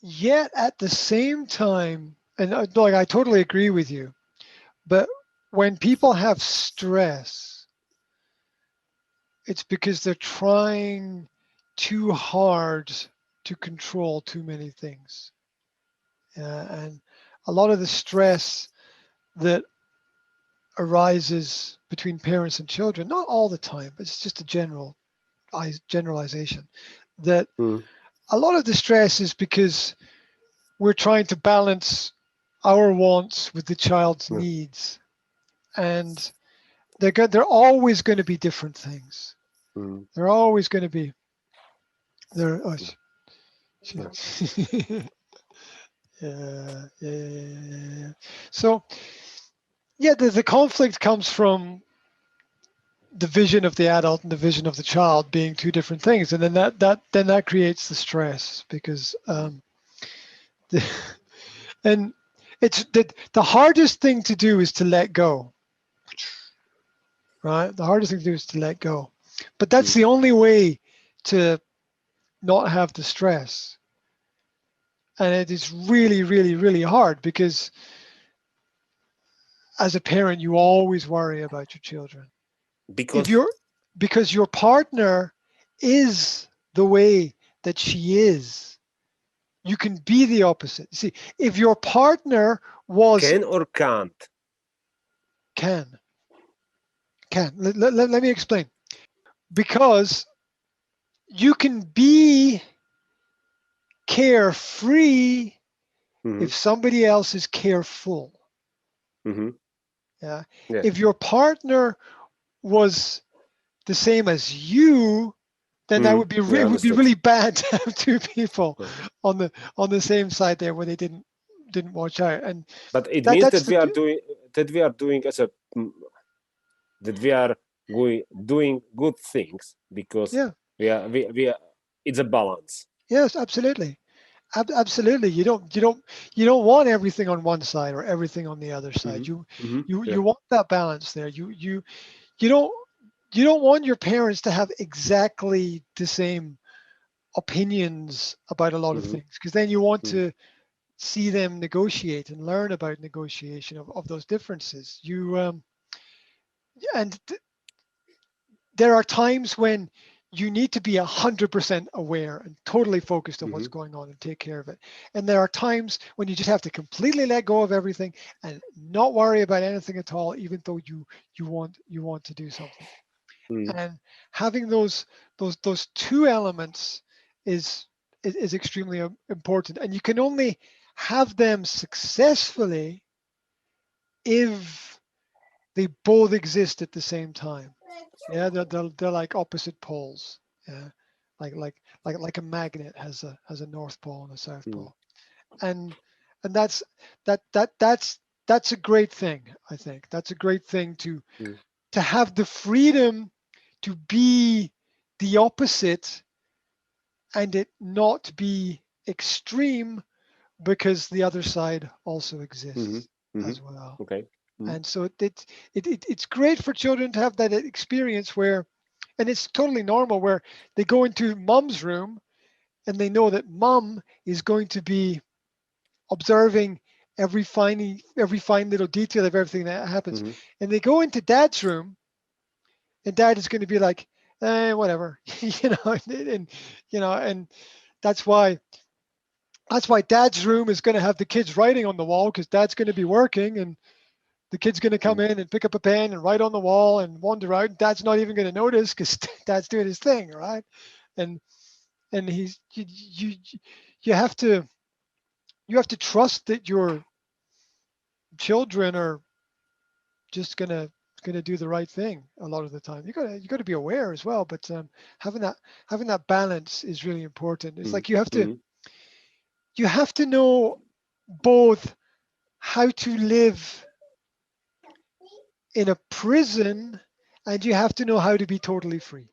yet at the same time, and like I totally agree with you, but when people have stress, it's because they're trying too hard to control too many things. And a lot of the stress that arises between parents and children, not all the time, but it's just a generalization, that Mm. a lot of the stress is because we're trying to balance our wants with the child's Mm. needs, and they're always going to be different things. Mm. They're always going to be there. Oh, Mm. she- Yeah. yeah. So yeah, the conflict comes from the vision of the adult and the vision of the child being two different things, and then that creates the stress because the, and it's the hardest thing to do is to let go, right? The hardest thing to do is to let go, but that's Mm. the only way to not have the stress, and it is really, really, really hard because as a parent you always worry about your children. If Because you're Because your partner is the way that she is, you can be the opposite. See, if your partner was can or can't. can let me explain. Because you can be carefree Hmm. if somebody else is careful. Hmm. Yeah. Yeah. If your partner was the same as you, then that Hmm. would be Yeah, it would be understood. really bad to have two people Yeah. on the same side there where they didn't watch out. And But it means that's that the we are doing as a that we are doing good things because yeah. we are, it's a balance. Yes, absolutely. Absolutely. You don't want everything on one side or everything on the other Hmm. side. Hmm. You Yeah. want that balance there. You don't you don't want your parents to have exactly the same opinions about a lot of Hmm. things, because then you want Hmm. to see them negotiate and learn about negotiation of those differences. And there are times when you need to be 100% aware and totally focused on what's Hmm. going on and take care of it. And there are times when you just have to completely let go of everything and not worry about anything at all, even though you want to do something. Hmm. And having those two elements is is extremely important. And you can only have them successfully if they both exist at the same time. Yeah, they're like opposite poles. Yeah, like like like a magnet has a north pole and a south Hmm. pole, and and that's a great thing. I think that's a great thing Hmm. to have the freedom to be the opposite and it not be extreme because the other side also Hmm. exists Hmm. as well. Okay. Hmm. And so it's great for children to have that experience where, and it's totally normal, where they go into mom's room and they know that mom is going to be observing every fine little detail of everything that happens. Hmm. And they go into dad's room and dad is going to be like, whatever, and and that's why dad's room is going to have the kids writing on the wall because dad's going to be working, and the kid's going to come Hmm. in and pick up a pen and write on the wall and wander out. Dad's not even going to notice because dad's doing his thing, right? And he's you have to trust that your children are just gonna do the right thing a lot of the time. You gotta be aware as well, but having that balance is really important. It's Hmm. like Hmm. you have to know both how to live in a prison and you have to know how to be totally free.